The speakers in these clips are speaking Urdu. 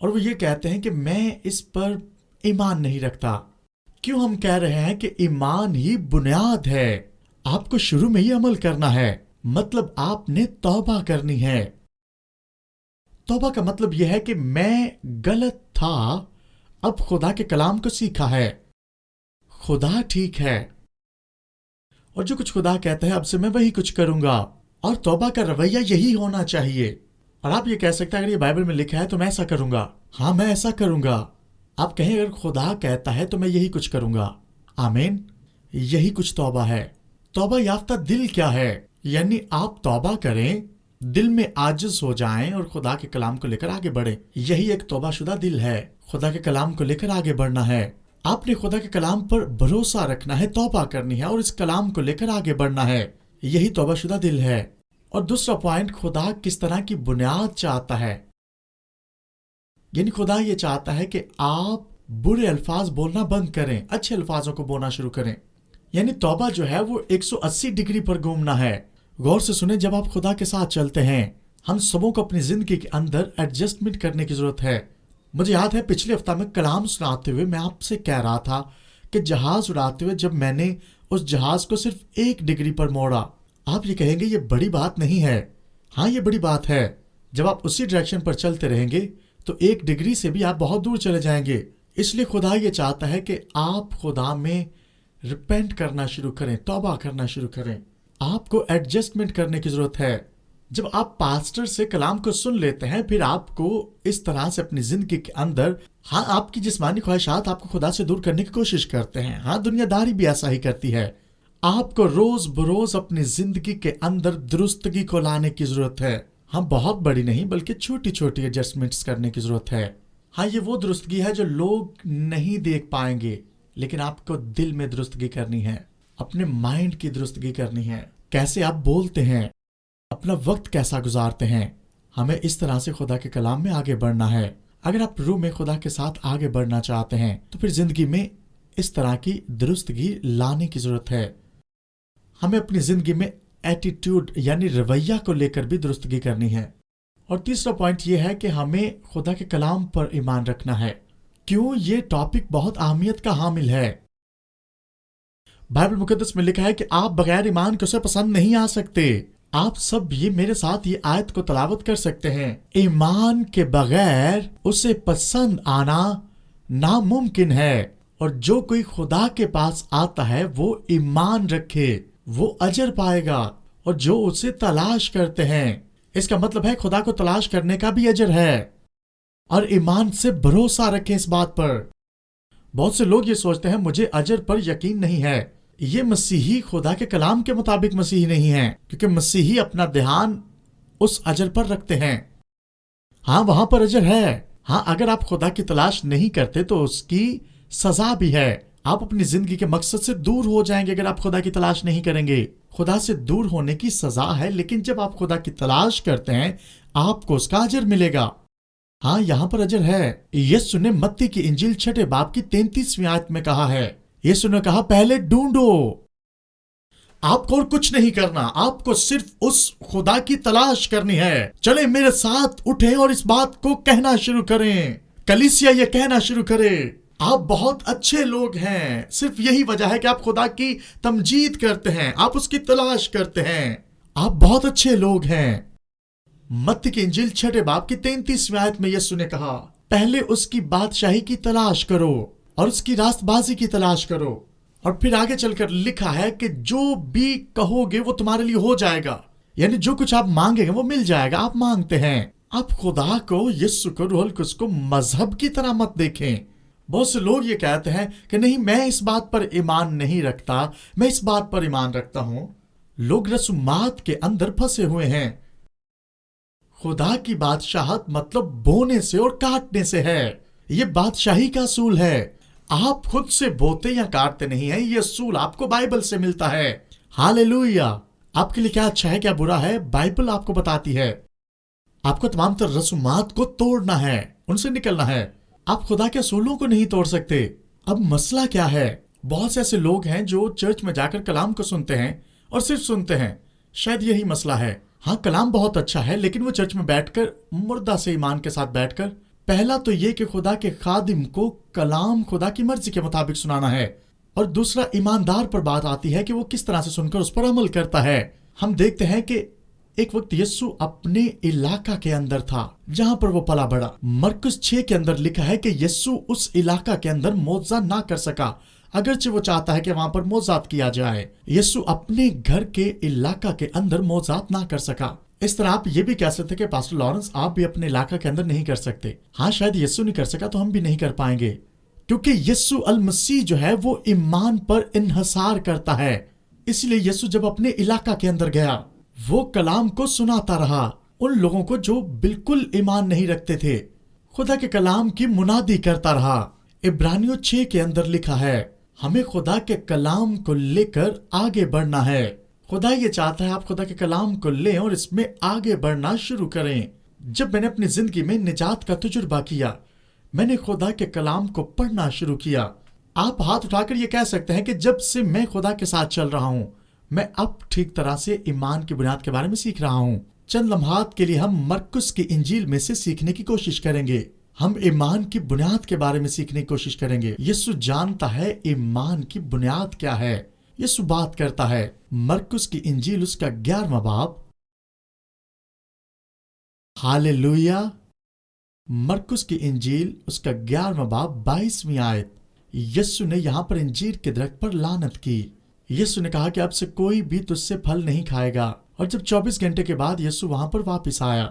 اور وہ یہ کہتے ہیں کہ میں اس پر ایمان نہیں رکھتا۔ کیوں ہم کہہ رہے ہیں کہ ایمان ہی بنیاد ہے؟ آپ کو شروع میں ہی عمل کرنا ہے، مطلب آپ نے توبہ کرنی ہے۔ توبہ کا مطلب یہ ہے کہ میں غلط تھا، اب خدا کے کلام کو سیکھا ہے، خدا ٹھیک ہے، اور جو کچھ خدا کہتا ہے اب سے میں وہی کچھ کروں گا۔ اور توبہ کا رویہ یہی ہونا چاہیے۔ اور آپ یہ کہہ سکتے ہیں اگر یہ بائبل میں لکھا ہے تو میں ایسا کروں گا، ہاں میں ایسا کروں گا۔ آپ کہیں اگر خدا کہتا ہے تو میں یہی کچھ کروں گا، آمین۔ یہی کچھ توبہ ہے۔ توبہ یافتہ دل کیا ہے؟ یعنی آپ توبہ کریں، دل میں عاجز ہو جائیں اور خدا کے کلام کو لے کر آگے بڑھیں۔ یہی ایک توبہ شدہ دل ہے، خدا کے کلام کو لے کر آگے بڑھنا ہے۔ آپ نے خدا کے کلام پر بھروسہ رکھنا ہے، توبہ کرنی ہے اور اس کلام کو لے کر آگے بڑھنا ہے۔ یہی توبہ شدہ دل ہے۔ اور دوسرا پوائنٹ، خدا کس طرح کی بنیاد چاہتا ہے؟ یعنی خدا یہ چاہتا ہے کہ آپ برے الفاظ بولنا بند کریں، اچھے الفاظوں کو بولنا شروع کریں۔ یعنی توبہ جو ہے وہ 180 ڈگری پر گھومنا ہے۔ غور سے سنیں، جب آپ خدا کے ساتھ چلتے ہیں، ہم سبوں کو اپنی زندگی کے اندر ایڈجسٹمنٹ کرنے کی ضرورت ہے۔ مجھے یاد ہے پچھلے ہفتہ میں کلام سناتے ہوئے میں آپ سے کہہ رہا تھا کہ جہاز اڑاتے ہوئے جب میں نے اس جہاز کو صرف 1 ڈگری پر موڑا، آپ یہ کہیں گے یہ بڑی بات نہیں ہے۔ ہاں یہ بڑی بات ہے۔ جب آپ اسی ڈائریکشن پر چلتے رہیں گے تو 1 ڈگری سے بھی آپ بہت دور چلے جائیں گے۔ اس لیے خدا یہ چاہتا ہے کہ آپ خدا میں ریپینٹ کرنا شروع کریں، توبہ کرنا شروع کریں۔ آپ کو ایڈجسٹمنٹ کرنے کی ضرورت ہے۔ جب آپ پاسٹر سے کلام کو سن لیتے ہیں، پھر آپ کو اس طرح سے اپنی زندگی کے اندر، ہاں آپ کی جسمانی خواہشات آپ کو خدا سے دور کرنے کی کوشش کرتے ہیں، ہاں دنیا داری بھی ایسا ہی کرتی ہے۔ آپ کو روز بروز اپنی زندگی کے اندر درستگی کو لانے کی ضرورت ہے۔ ہاں بہت بڑی نہیں بلکہ چھوٹی چھوٹی ایڈجسٹمنٹس کرنے کی ضرورت ہے۔ ہاں یہ وہ درستگی ہے جو لوگ نہیں دیکھ پائیں گے، لیکن آپ کو دل میں درستگی کرنی ہے، اپنے مائنڈ کی درستگی کرنی ہے۔ کیسے آپ بولتے ہیں، اپنا وقت کیسا گزارتے ہیں، ہمیں اس طرح سے خدا کے کلام میں آگے بڑھنا ہے۔ اگر آپ روح میں خدا کے ساتھ آگے بڑھنا چاہتے ہیں تو پھر زندگی میں اس طرح کی درستگی لانے کی ضرورت ہے۔ ہمیں اپنی زندگی میں ایٹیٹیوڈ یعنی رویہ کو لے کر بھی درستگی کرنی ہے۔ اور تیسرا پوائنٹ یہ ہے کہ ہمیں خدا کے کلام پر ایمان رکھنا ہے۔ کیوں؟ یہ ٹاپک بہت اہمیت کا حامل ہے۔ بائبل مقدس میں لکھا ہے کہ آپ بغیر ایمان کے اسے پسند نہیں آ سکتے۔ آپ سب یہ میرے ساتھ یہ آیت کو تلاوت کر سکتے ہیں، ایمان کے بغیر اسے پسند آنا ناممکن ہے۔ اور جو کوئی خدا کے پاس آتا ہے وہ ایمان رکھے، وہ اجر پائے گا، اور جو اسے تلاش کرتے ہیں، اس کا مطلب ہے خدا کو تلاش کرنے کا بھی اجر ہے۔ اور ایمان سے بھروسہ رکھیں اس بات پر۔ بہت سے لوگ یہ سوچتے ہیں مجھے اجر پر یقین نہیں ہے، یہ مسیحی خدا کے کلام کے مطابق مسیحی نہیں ہے، کیونکہ مسیحی اپنا دھیان اس اجر پر رکھتے ہیں۔ ہاں وہاں پر اجر ہے، ہاں اگر آپ خدا کی تلاش نہیں کرتے تو اس کی سزا بھی ہے۔ آپ اپنی زندگی کے مقصد سے دور ہو جائیں گے اگر آپ خدا کی تلاش نہیں کریں گے۔ خدا سے دور ہونے کی سزا ہے، لیکن جب آپ خدا کی تلاش کرتے ہیں آپ کو اس کا اجر ملے گا۔ ہاں یہاں پر اجر ہے۔ یسوع نے متی کی انجیل 6 باب کی 33ویں آیت میں کہا ہے، یسوع نے کہا پہلے ڈھونڈو۔ آپ کو اور کچھ نہیں کرنا، آپ کو صرف اس خدا کی تلاش کرنی ہے۔ چلیں میرے ساتھ اٹھیں اور اس بات کو کہنا شروع کریں، کلیسیا یہ کہنا شروع کرے، آپ بہت اچھے لوگ ہیں، صرف یہی وجہ ہے کہ آپ خدا کی تمجید کرتے ہیں، آپ اس کی تلاش کرتے ہیں، آپ بہت اچھے لوگ ہیں۔ متی کی انجیل 6 باب کی 33ویں آیت میں یسوع نے کہا پہلے اس کی بادشاہی کی تلاش کرو اور اس کی راست بازی کی تلاش کرو۔ اور پھر آگے چل کر لکھا ہے کہ جو بھی کہو گے وہ تمہارے لیے ہو جائے گا، یعنی جو کچھ آپ مانگیں گے وہ مل جائے گا۔ آپ مانگتے ہیں، آپ خدا کو، یسوع کو، روح القدس کو مذہب کی طرح مت دیکھیں۔ بہت سے لوگ یہ کہتے ہیں کہ نہیں میں اس بات پر ایمان نہیں رکھتا، میں اس بات پر ایمان رکھتا ہوں۔ لوگ رسومات کے اندر پھنسے ہوئے ہیں۔ خدا کی بادشاہت مطلب بونے سے اور کاٹنے سے ہے، یہ بادشاہی کا اصول ہے۔ آپ خود سے بوتے یا کاٹتے نہیں ہیں، یہ اصول آپ کو بائبل سے ملتا ہے۔ ہاللیلویا! آپ کے لیے کیا اچھا ہے کیا برا ہے بائبل آپ کو بتاتی ہے۔ آپ کو تمام تر رسومات کو توڑنا ہے، ان سے نکلنا ہے۔ آپ خدا کے اصولوں کو نہیں توڑ سکتے۔ اب مسئلہ کیا ہے؟ بہت سے ایسے لوگ ہیں جو چرچ میں جا کر کلام کو سنتے ہیں اور صرف سنتے ہیں، شاید یہی مسئلہ ہے۔ ہاں کلام بہت اچھا ہے، لیکن وہ چرچ میں بیٹھ کر مردہ سے ایمان کے ساتھ بیٹھ کر پہلا تو یہ کہ خدا کے خادم کو کلام خدا کی مرضی کے مطابق سنانا ہے، اور دوسرا ایماندار پر بات آتی ہے کہ وہ کس طرح سے سن کر اس پر عمل کرتا ہے۔ ہم دیکھتے ہیں کہ ایک وقت یسوع اپنے علاقہ کے اندر تھا جہاں پر وہ پلا بڑا۔ مرکز 6 کے اندر لکھا ہے کہ یسوع اس علاقہ کے اندر معجزہ نہ کر سکا، اگرچہ وہ چاہتا ہے کہ وہاں پر معجزات کیا جائے۔ یسوع اپنے گھر کے علاقہ کے اندر معجزات نہ کر سکا۔ اس طرح آپ یہ بھی کہہ سکتے کہ پاسٹر لارنس آپ بھی اپنے علاقہ کے اندر نہیں کر سکتے۔ ہاں، شاید یسوع نہیں کر سکا تو ہم بھی نہیں کر پائیں گے، کیونکہ یسوع المسیح جو ہے وہ ایمان پر انحصار کرتا ہے۔ اس لیے یسوع جب اپنے علاقہ کے اندر گیا وہ کلام کو سناتا رہا ان لوگوں کو جو بالکل ایمان نہیں رکھتے تھے، خدا کے کلام کی منادی کرتا رہا۔ عبرانیوں 6 کے اندر لکھا ہے ہمیں خدا کے کلام کو لے کر آگے بڑھنا ہے۔ خدا یہ چاہتا ہے آپ خدا کے کلام کو لیں اور اس میں آگے بڑھنا شروع کریں۔ جب میں نے اپنی زندگی میں نجات کا تجربہ کیا، میں نے خدا کے کلام کو پڑھنا شروع کیا۔ آپ ہاتھ اٹھا کر یہ کہہ سکتے ہیں کہ جب سے میں خدا کے ساتھ چل رہا ہوں، میں اب ٹھیک طرح سے ایمان کی بنیاد کے بارے میں سیکھ رہا ہوں۔ چند لمحات کے لیے ہم مرکز کی انجیل میں سے سیکھنے کی کوشش کریں گے۔ ہم ایمان کی بنیاد کے بارے میں سیکھنے کی کوشش کریں گے۔ یسوع جانتا ہے ایمان کی بنیاد کیا ہے۔ یسوع بات کرتا ہے، مرکز کی انجیل اس کا 11واں باب، ہاللویا، مرکز کی انجیل اس کا 11واں باب 22ویں آیت۔ یسوع نے یہاں پر انجیر کے درخت پر لعنت کی۔ یسوع نے کہا کہ اب سے کوئی بھی تجھ سے پھل نہیں کھائے گا۔ اور جب 24 گھنٹے کے بعد یسوع وہاں پر واپس آیا،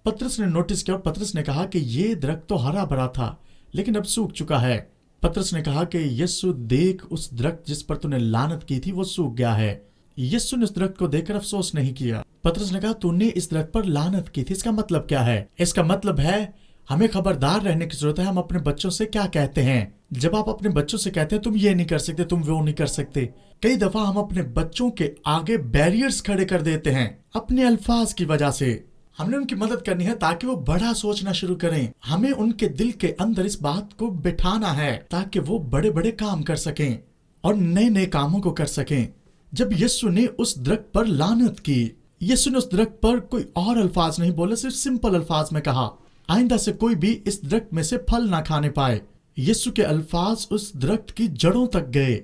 پطرس نے نوٹس کیا اور پطرس نے کہا کہ یہ درخت تو ہرا بھرا تھا لیکن اب سوکھ چکا ہے۔ پطرس نے کہا کہ یسوع دیکھ، اس درخت جس پر تو نے لعنت کی تھی وہ سوکھ گیا ہے۔ یسوع نے اس درخت کو دیکھ کر افسوس نہیں کیا۔ پطرس نے کہا تو نے اس درخت پر لعنت کی تھی، اس کا مطلب کیا ہے؟ اس کا مطلب ہے ہمیں خبردار رہنے کی ضرورت ہے ہم اپنے بچوں سے کیا کہتے ہیں۔ جب آپ اپنے بچوں سے کہتے ہیں تم یہ نہیں کر سکتے، تم وہ نہیں کر سکتے، کئی دفعہ ہم اپنے بچوں کے آگے بیریئرز کھڑے کر دیتے ہیں اپنے الفاظ کی وجہ سے۔ ہم نے ان کی مدد کرنی ہے تاکہ وہ بڑا سوچنا شروع کریں۔ ہمیں ان کے دل کے اندر اس بات کو بٹھانا ہے تاکہ وہ بڑے بڑے کام کر سکیں اور نئے نئے کاموں کو کر سکیں۔ جب یسوع نے اس درخت پر لعنت کی، یسوع نے اس درخت پر کوئی اور الفاظ نہیں بولے، صرف سمپل الفاظ میں کہا آئندہ سے کوئی بھی اس درخت میں سے پھل نہ کھانے پائے۔ یسوع کے الفاظ اس درخت کی جڑوں تک گئے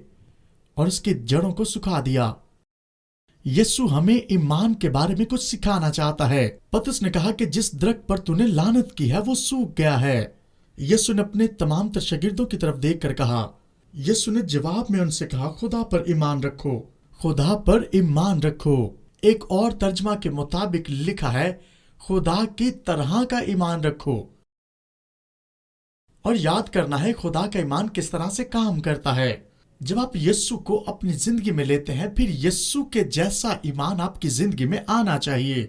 اور اس کی جڑوں کو سکھا دیا۔ یسوع ہمیں ایمان کے بارے میں کچھ سکھانا چاہتا ہے۔ پطرس نے کہا کہ جس درخت پر تو نے لعنت کی ہے وہ سوکھ گیا ہے۔ یسوع نے اپنے تمام تر شاگردوں کی طرف دیکھ کر کہا، یسوع نے جواب میں ان سے کہا خدا پر ایمان رکھو، خدا پر ایمان رکھو۔ ایک اور ترجمہ کے مطابق لکھا ہے خدا کی طرح کا ایمان رکھو۔ اور یاد کرنا ہے خدا کا ایمان کس طرح سے کام کرتا ہے۔ جب آپ یسوع کو اپنی زندگی میں لیتے ہیں، پھر یسوع کے جیسا ایمان آپ کی زندگی میں آنا چاہیے۔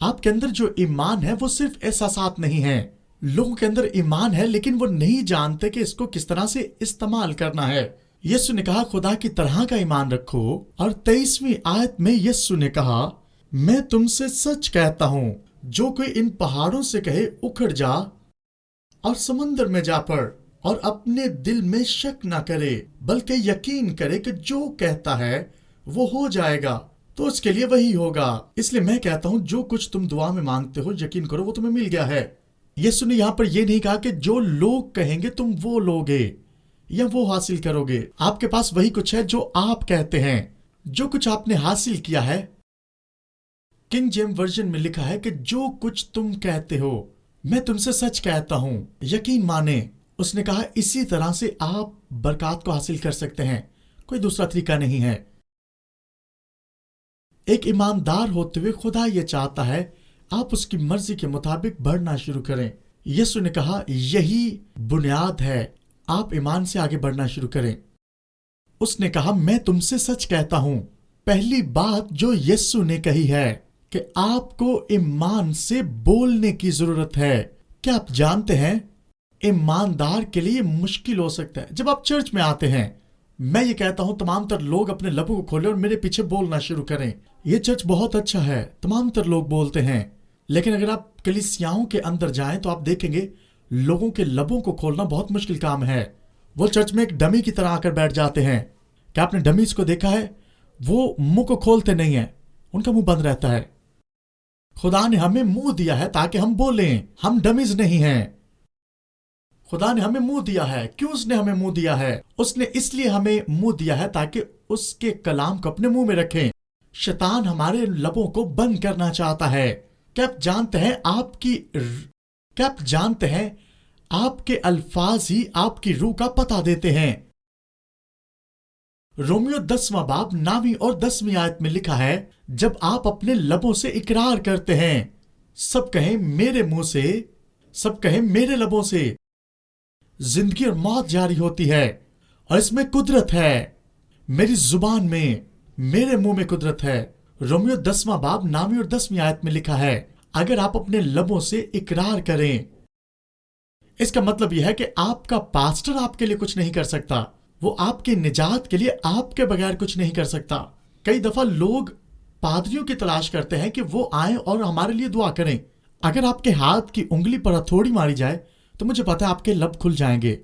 آپ کے اندر جو ایمان ہے وہ صرف احساسات نہیں ہے۔ لوگوں کے اندر ایمان ہے لیکن وہ نہیں جانتے کہ اس کو کس طرح سے استعمال کرنا ہے۔ یسوع نے کہا خدا کی طرح کا ایمان رکھو، اور 23ویں آیت میں یسوع نے کہا میں تم سے سچ کہتا ہوں جو کوئی ان پہاڑوں سے کہے اکھڑ جا اور سمندر میں جا پڑ، اور اپنے دل میں شک نہ کرے بلکہ یقین کرے کہ جو کہتا ہے وہ ہو جائے گا، تو اس کے لیے وہی ہوگا۔ اس لیے میں کہتا ہوں جو کچھ تم دعا میں مانگتے ہو یقین کرو وہ تمہیں مل گیا ہے۔ یسوع نے یہاں پر یہ نہیں کہا کہ جو لوگ کہیں گے تم وہ لوگے یا وہ حاصل کرو گے۔ آپ کے پاس وہی کچھ ہے جو آپ کہتے ہیں، جو کچھ آپ نے حاصل کیا ہے۔ کنگ جیمز ورژن میں لکھا ہے کہ جو کچھ تم کہتے ہو میں تم سے سچ کہتا ہوں، یقین مانے۔ اس نے کہا اسی طرح سے آپ برکات کو حاصل کر سکتے ہیں، کوئی دوسرا طریقہ نہیں ہے۔ ایک ایماندار ہوتے ہوئے خدا یہ چاہتا ہے آپ اس کی مرضی کے مطابق بڑھنا شروع کریں۔ یسوع نے کہا یہی بنیاد ہے، آپ ایمان سے آگے بڑھنا شروع کریں۔ اس نے کہا میں تم سے سچ کہتا ہوں۔ پہلی بات جو یسوع نے کہی ہے کہ آپ کو ایمان سے بولنے کی ضرورت ہے۔ کیا آپ جانتے ہیں ایماندار کے لیے مشکل ہو سکتا ہے؟ جب آپ چرچ میں آتے ہیں، میں یہ کہتا ہوں تمام تر لوگ اپنے لبوں کو کھولیں اور میرے پیچھے بولنا شروع کریں۔ یہ چرچ بہت اچھا ہے، تمام تر لوگ بولتے ہیں، لیکن اگر آپ کلیسیاؤں کے اندر جائیں تو آپ دیکھیں گے لوگوں کے لبوں کو کھولنا بہت مشکل کام ہے۔ وہ چرچ میں ایک ڈمی کی طرح آ کر بیٹھ جاتے ہیں۔ کیا آپ نے ڈمیز کو دیکھا ہے؟ وہ منہ کو کھولتے نہیں ہیں، ان کا منہ بند رہتا ہے۔ خدا نے ہمیں منہ دیا ہے تاکہ ہم بولیں، ہم ڈمیز نہیں ہیں۔ خدا نے ہمیں منہ دیا ہے۔ کیوں اس نے ہمیں منہ دیا ہے؟ اس نے اس لیے ہمیں منہ دیا ہے تاکہ اس کے کلام کو اپنے منہ میں رکھیں۔ شیطان ہمارے لبوں کو بند کرنا چاہتا ہے۔ کیا آپ جانتے ہیں آپ کے الفاظ ہی آپ کی روح کا پتہ دیتے ہیں؟ رومیو 10واں باب 9ویں اور 10ویں آیت میں لکھا ہے، جب آپ اپنے لبوں سے اقرار کرتے ہیں، سب کہیں میرے لبوں سے، زندگی اور موت جاری ہوتی ہے، اور اس میں قدرت ہے، میری زبان میں، میرے منہ میں قدرت ہے۔ رومیو 10واں باب 9ویں اور 10ویں آیت میں لکھا ہے، اگر آپ اپنے لبوں سے اقرار کریں، اس کا مطلب یہ ہے کہ آپ کا پاسٹر آپ کے لیے کچھ نہیں کر سکتا، وہ آپ کی نجات کے لیے آپ کے بغیر کچھ نہیں کر سکتا۔ کئی دفعہ لوگ پادریوں کی تلاش کرتے ہیں کہ وہ آئیں اور ہمارے لیے دعا کریں۔ اگر آپ کے ہاتھ کی انگلی پر ہتھوڑی ماری جائے تو مجھے پتا ہے آپ کے لب کھل جائیں گے۔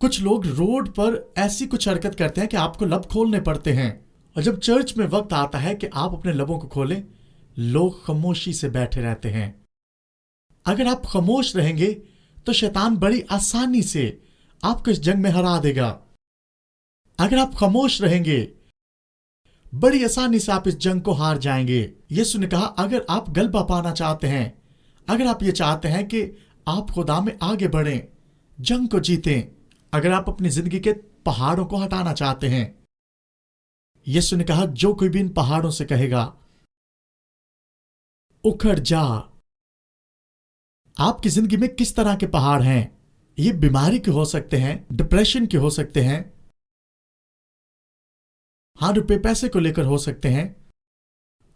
کچھ لوگ روڈ پر ایسی کچھ حرکت کرتے ہیں کہ آپ کو لب کھولنے پڑتے ہیں، اور جب چرچ میں وقت آتا ہے کہ آپ اپنے لبوں کو کھولیں، لوگ خاموشی سے بیٹھے رہتے ہیں۔ اگر آپ خاموش رہیں گے تو شیطان بڑی آسانی سے آپ کو اس جنگ میں ہرا دے گا۔ اگر آپ خاموش رہیں گے، بڑی آسانی سے آپ اس جنگ کو ہار جائیں گے۔ یسوع نے کہا، اگر آپ غلبہ پانا چاہتے ہیں، اگر آپ یہ چاہتے ہیں کہ آپ خدا میں آگے بڑھیں، جنگ کو جیتیں، اگر آپ اپنی زندگی کے پہاڑوں کو ہٹانا چاہتے ہیں، یسوع نے کہا، جو کوئی بھی ان پہاڑوں سے کہے گا اکھڑ جا۔ آپ کی زندگی میں کس طرح کے پہاڑ ہیں؟ یہ بیماری کے ہو سکتے ہیں، ڈپریشن کے ہو سکتے ہیں، ہاں روپے پیسے کو لے کر ہو سکتے ہیں۔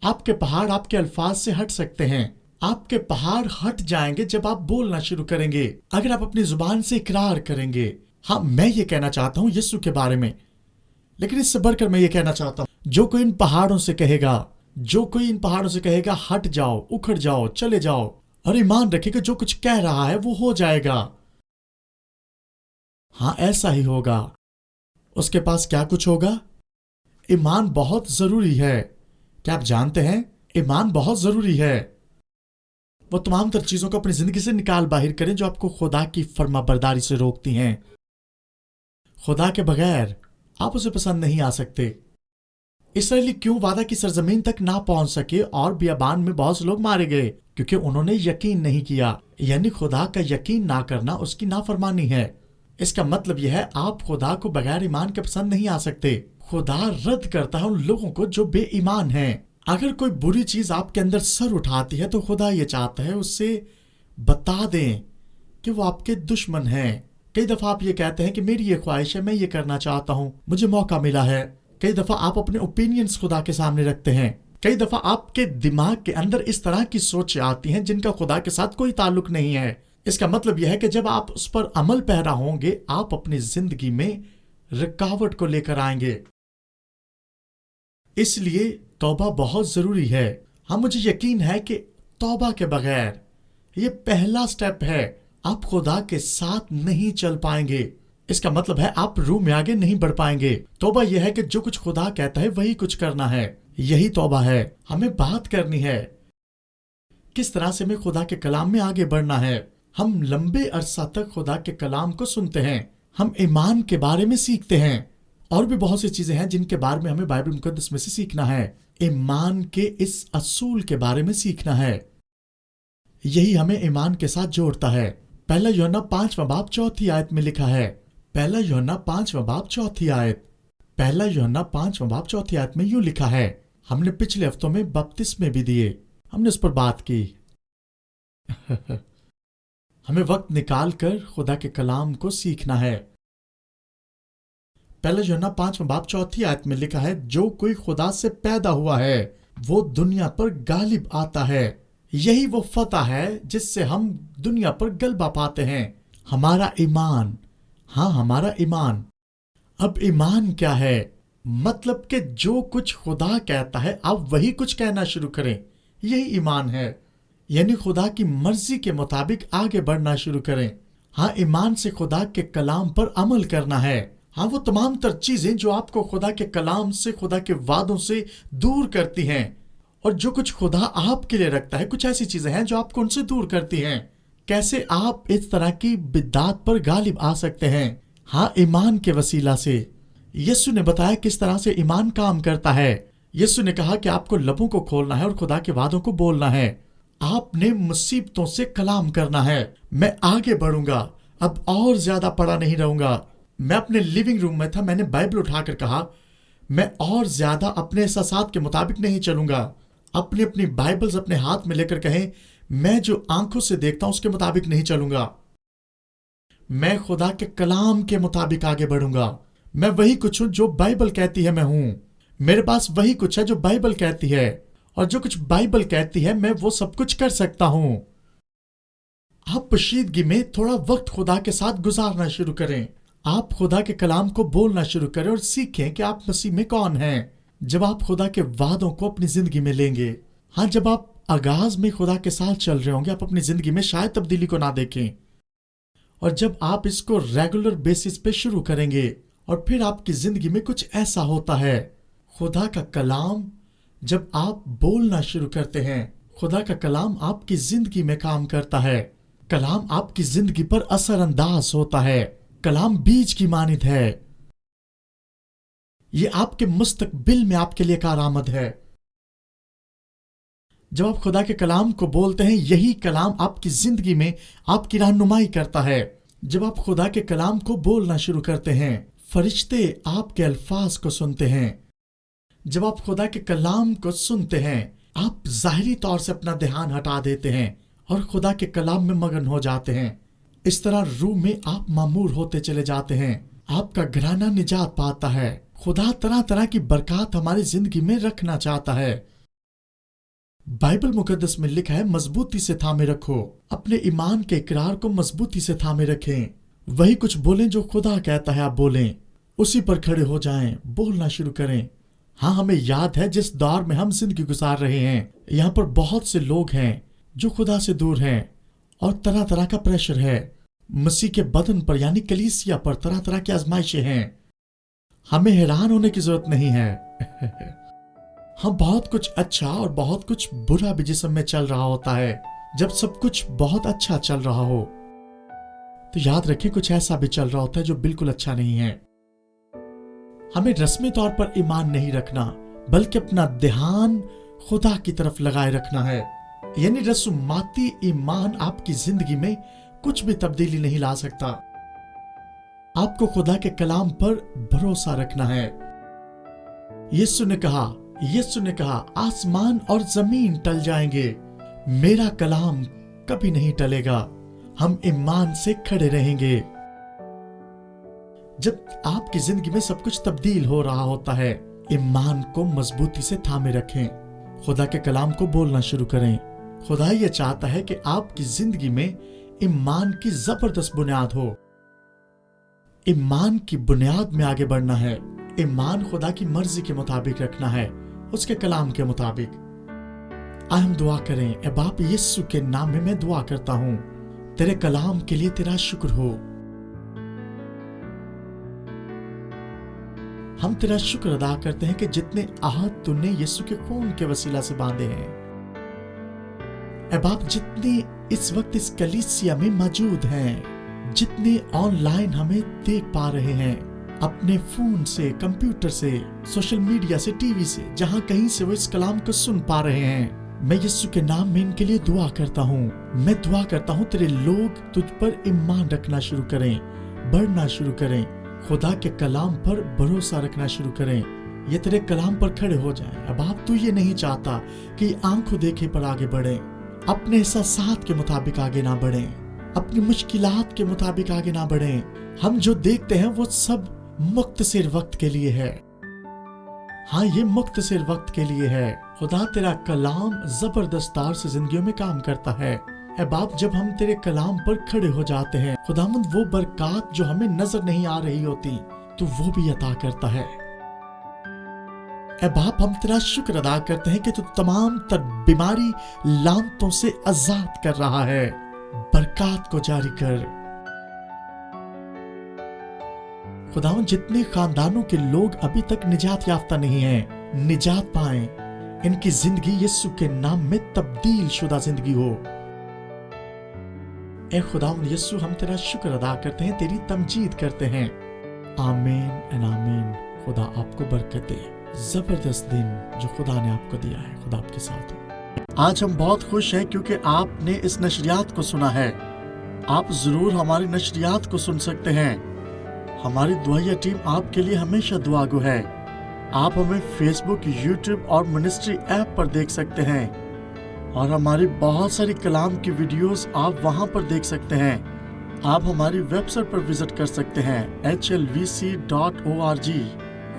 آپ کے پہاڑ آپ کے الفاظ سے ہٹ سکتے ہیں۔ آپ کے پہاڑ ہٹ جائیں گے جب آپ بولنا شروع کریں گے، اگر آپ اپنی زبان سے اقرار کریں گے۔ ہاں، میں یہ کہنا چاہتا ہوں یسوع کے بارے میں، لیکن اس سے بڑھ کر میں یہ کہنا چاہتا ہوں، جو کوئی ان پہاڑوں سے کہے گا ہٹ جاؤ، اکھڑ جاؤ، چلے جاؤ، اور ایمان رکھے کہ جو کچھ کہہ رہا ہے وہ ہو جائے گا۔ ہاں، ایسا ہی ہوگا۔ اس کے پاس کیا کچھ ہوگا؟ ایمان بہت ضروری ہے۔ کیا آپ جانتے ہیں ایمان بہت ضروری ہے؟ وہ تمام تر چیزوں کو اپنی زندگی سے نکال باہر کریں جو آپ کو خدا کی فرما برداری سے روکتی ہیں۔ خدا کے بغیر آپ اسے پسند نہیں آ سکتے۔ اسرائیلی کیوں وعدہ کی سرزمین تک نہ پہنچ سکے اور بیابان میں بہت سے لوگ مارے گئے؟ کیونکہ انہوں نے یقین نہیں کیا، یعنی خدا کا یقین نہ کرنا اس کی نافرمانی ہے۔ اس کا مطلب یہ ہے آپ خدا کو بغیر ایمان کے پسند نہیں آ سکتے۔ خدا رد کرتا ہے ان لوگوں کو جو بے ایمان ہیں۔ اگر کوئی بری چیز آپ کے اندر سر اٹھاتی ہے تو خدا یہ چاہتا ہے اس سے بتا دیں کہ وہ آپ کے دشمن ہیں۔ کئی دفعہ آپ یہ کہتے ہیں کہ میری یہ خواہش ہے، میں یہ کرنا چاہتا ہوں، مجھے موقع ملا ہے۔ کئی دفعہ آپ اپنے اوپینینز خدا کے سامنے رکھتے ہیں۔ کئی دفعہ آپ کے دماغ کے اندر اس طرح کی سوچیں آتی ہیں جن کا خدا کے ساتھ کوئی تعلق نہیں ہے۔ اس کا مطلب یہ ہے کہ جب آپ اس پر عمل پیرا ہوں گے، آپ اپنی زندگی میں رکاوٹ کو لے کر آئیں گے۔ اس لیے توبہ بہت ضروری ہے۔ ہاں، مجھے یقین ہے کہ توبہ کے بغیر، یہ پہلا سٹیپ ہے، آپ خدا کے ساتھ نہیں چل پائیں گے۔ اس کا مطلب ہے آپ روح میں آگے نہیں بڑھ پائیں گے۔ توبہ یہ ہے کہ جو کچھ خدا کہتا ہے وہی کچھ کرنا ہے، یہی توبہ ہے۔ ہمیں بات کرنی ہے کس طرح سے ہمیں خدا کے کلام میں آگے بڑھنا ہے۔ ہم لمبے عرصہ تک خدا کے کلام کو سنتے ہیں، ہم ایمان کے بارے میں سیکھتے ہیں، اور بھی بہت سی چیزیں ہیں جن کے بارے میں ہمیں بائبل مقدس میں سے سیکھنا ہے۔ ایمان کے اس اصول کے بارے میں سیکھنا ہے، یہی ہمیں ایمان کے ساتھ جوڑتا ہے۔ پہلا یوحنا 5واں باب 4 آیت میں لکھا ہے، پہلا یوحنا 5واں باب 4 آیت، پہلا یوحنا 5واں باب 4 آیت میں یوں لکھا ہے۔ ہم نے پچھلے ہفتوں میں بپتسمے بھی دیے، ہم نے اس پر بات کی۔ ہمیں وقت نکال کر خدا کے کلام کو سیکھنا ہے۔ پہلا یوحنا 5واں باب 4 آیت میں لکھا ہے، جو کوئی خدا سے پیدا ہوا ہے وہ دنیا پر غالب آتا ہے، یہی وہ فتح ہے جس سے ہم دنیا پر غلبہ پاتے ہیں، ہمارا ایمان۔ ہاں، ہمارا ایمان۔ اب ایمان کیا ہے؟ مطلب کہ جو کچھ خدا کہتا ہے آپ وہی کچھ کہنا شروع کریں، یہی ایمان ہے، یعنی خدا کی مرضی کے مطابق آگے بڑھنا شروع کریں۔ ہاں، ایمان سے خدا کے کلام پر عمل کرنا ہے۔ ہاں، وہ تمام تر چیزیں جو آپ کو خدا کے کلام سے، خدا کے وعدوں سے دور کرتی ہیں، اور جو کچھ خدا آپ کے لیے رکھتا ہے، کچھ ایسی چیزیں ہیں جو آپ کو ان سے دور کرتی ہیں۔ کیسے آپ اس طرح کی بدعات پر غالب آ سکتے ہیں؟ ہاں، ایمان کے وسیلہ سے۔ یسوع نے بتایا کس طرح سے ایمان کام کرتا ہے۔ یسوع نے کہا کہ آپ کو لبوں کو کھولنا ہے اور خدا کے وعدوں کو بولنا ہے۔ آپ نے مصیبتوں سے کلام کرنا ہے۔ میں آگے بڑھوں گا، اب اور زیادہ پڑا نہیں رہوں گا۔ میں اپنے لیونگ روم میں تھا، میں نے بائبل اٹھا کر کہا میں اور زیادہ اپنے احساسات کے مطابق نہیں چلوں گا۔ اپنی بائبلز اپنے ہاتھ میں لے کر کہیں میں جو آنکھوں سے دیکھتا ہوں اس کے مطابق نہیں چلوں گا۔ میں خدا کے کلام کے مطابق آگے بڑھوں گا۔ میں وہی کچھ ہوں جو بائبل کہتی ہے میں ہوں۔ میرے پاس وہی کچھ ہے جو بائبل کہتی ہے، اور جو کچھ بائبل کہتی ہے میں وہ سب کچھ کر سکتا ہوں۔ آپ پوشیدگی میں تھوڑا وقت خدا کے ساتھ گزارنا شروع کریں۔ آپ خدا کے کلام کو بولنا شروع کریں اور سیکھیں کہ آپ مسیح میں کون ہیں۔ جب آپ خدا کے وعدوں کو اپنی زندگی میں لیں گے، ہاں، جب آپ آغاز میں خدا کے ساتھ چل رہے ہوں گے، آپ اپنی زندگی میں شاید تبدیلی کو نہ دیکھیں، اور جب آپ اس کو ریگولر بیسس پہ شروع کریں گے اور پھر آپ کی زندگی میں کچھ ایسا ہوتا ہے، خدا کا کلام جب آپ بولنا شروع کرتے ہیں، خدا کا کلام آپ کی زندگی میں کام کرتا ہے۔ کلام آپ کی زندگی پر اثر انداز ہوتا ہے۔ کلام بیج کی مانند ہے، یہ آپ کے مستقبل میں آپ کے لیے کارآمد ہے۔ جب آپ خدا کے کلام کو بولتے ہیں، یہی کلام آپ کی زندگی میں آپ کی رہنمائی کرتا ہے۔ جب آپ خدا کے کلام کو بولنا شروع کرتے ہیں، فرشتے آپ کے الفاظ کو سنتے ہیں۔ جب آپ خدا کے کلام کو سنتے ہیں، آپ ظاہری طور سے اپنا دھیان ہٹا دیتے ہیں اور خدا کے کلام میں مگن ہو جاتے ہیں۔ اس طرح روح میں آپ معمور ہوتے چلے جاتے ہیں۔ آپ کا گھرانہ نجات پاتا ہے۔ خدا طرح طرح کی برکات ہماری زندگی میں رکھنا چاہتا ہے۔ بائبل مقدس میں لکھا ہے، مضبوطی سے تھامے رکھو، اپنے ایمان کے اقرار کو مضبوطی سے تھامے رکھیں۔ وہی کچھ بولیں جو خدا کہتا ہے آپ بولیں، اسی پر کھڑے ہو جائیں، بولنا شروع کریں۔ ہاں، ہمیں یاد ہے جس دور میں ہم زندگی گزار رہے ہیں، یہاں پر بہت سے لوگ ہیں جو خدا سے دور ہیں، اور طرح طرح کا پریشر ہے۔ مسیح کے بدن پر یعنی کلیسیا پر طرح طرح کی آزمائشیں ہیں۔ ہمیں حیران ہونے کی ضرورت نہیں ہے۔ ہاں، بہت کچھ اچھا اور بہت کچھ برا بھی جسم میں چل رہا ہوتا ہے۔ جب سب کچھ بہت اچھا چل رہا ہو تو یاد رکھیں کچھ ایسا بھی چل رہا ہوتا ہے جو بالکل اچھا نہیں ہے۔ ہمیں رسمی طور پر ایمان نہیں رکھنا، بلکہ اپنا دھیان خدا کی طرف لگائے رکھنا ہے۔ یعنی رسوماتی ایمان آپ کی زندگی میں کچھ بھی تبدیلی نہیں لا سکتا۔ آپ کو خدا کے کلام پر بھروسہ رکھنا ہے۔ یسوع نے کہا آسمان اور زمین ٹل جائیں گے، میرا کلام کبھی نہیں ٹلے گا۔ ہم ایمان سے کھڑے رہیں گے۔ جب آپ کی زندگی میں سب کچھ تبدیل ہو رہا ہوتا ہے، ایمان کو مضبوطی سے تھامے رکھیں، خدا کے کلام کو بولنا شروع کریں۔ خدا یہ چاہتا ہے کہ آپ کی زندگی میں ایمان کی زبردست بنیاد ہو۔ ایمان کی بنیاد میں آگے بڑھنا ہے۔ ایمان خدا کی مرضی کے مطابق رکھنا ہے، اس کے کلام کے مطابق۔ آئے ہم دعا کریں۔ اے باپ، یسوع کے نام میں میں دعا کرتا ہوں، تیرے کلام کے لیے تیرا شکر ہو۔ ہم تیرا شکر ادا کرتے ہیں کہ جتنے عہد تو نے یسوع کے خون کے وسیلہ سے باندھے ہیں، اے باپ، جتنے اس وقت اس کلیسیا میں موجود ہیں، جتنے آن لائن ہمیں دیکھ پا رہے ہیں، اپنے فون سے، کمپیوٹر سے، سوشل میڈیا سے، ٹی وی سے، جہاں کہیں سے وہ اس کلام کو سن پا رہے ہیں، میں یسوع کے نام میں ان کے لیے دعا کرتا ہوں۔ میں دعا کرتا ہوں تیرے لوگ تجھ پر ایمان رکھنا شروع کریں، بڑھنا شروع کریں، خدا کے کلام پر بھروسہ رکھنا شروع کریں، یہ تیرے کلام پر کھڑے ہو جائیں۔ اب آپ تو یہ نہیں چاہتا کہ یہ آنکھوں دیکھے پر آگے بڑھیں، اپنے احساسات کے مطابق آگے نہ بڑھیں، اپنی مشکلات کے مطابق آگے نہ بڑھیں۔ ہم جو دیکھتے ہیں وہ سب مختصر وقت کے لیے ہے۔ ہاں، یہ مختصر وقت کے لیے ہے۔ خدا تیرا کلام زبردست طور سے زندگیوں میں کام کرتا ہے۔ اے باپ، جب ہم تیرے کلام پر کھڑے ہو جاتے ہیں، خداوند وہ برکات جو ہمیں نظر نہیں آ رہی ہوتی تو وہ بھی عطا کرتا ہے۔ اے باپ، ہم تیرا شکر ادا کرتے ہیں کہ تو تمام تر بیماری لعنتوں سے آزاد کر رہا ہے۔ برکات کو جاری کر۔ خداوند، جتنے خاندانوں کے لوگ ابھی تک نجات یافتہ نہیں ہیں، نجات پائیں، ان کی زندگی یسوع کے نام میں تبدیل شدہ زندگی ہو۔ اے خداوند یسوع، ہم تیرا شکر ادا کرتے ہیں، تیری تمجید کرتے ہیں۔ آمین این آمین۔ خدا آپ کو برکت دے۔ زبردست دن جو خدا نے آپ کو دیا ہے، خدا آپ کے ساتھ ہو۔ آج ہم بہت خوش ہیں کیونکہ آپ نے اس نشریات کو سنا ہے۔ آپ ضرور ہماری نشریات کو سن سکتے ہیں۔ ہماری دعائیہ ٹیم آپ کے لیے ہمیشہ دعا گو ہے۔ آپ ہمیں فیس بک، یوٹیوب اور منسٹری ایپ پر دیکھ سکتے ہیں، اور ہماری بہت ساری کلام کی ویڈیوز آپ وہاں پر دیکھ سکتے ہیں۔ آپ ہماری ویب سائٹ پر وزٹ کر سکتے ہیں hlvc.org۔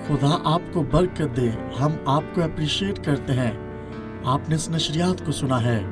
خدا آپ کو برکت دے۔ ہم آپ کو اپریشیٹ کرتے ہیں۔ آپ نے اس نشریات کو سنا ہے۔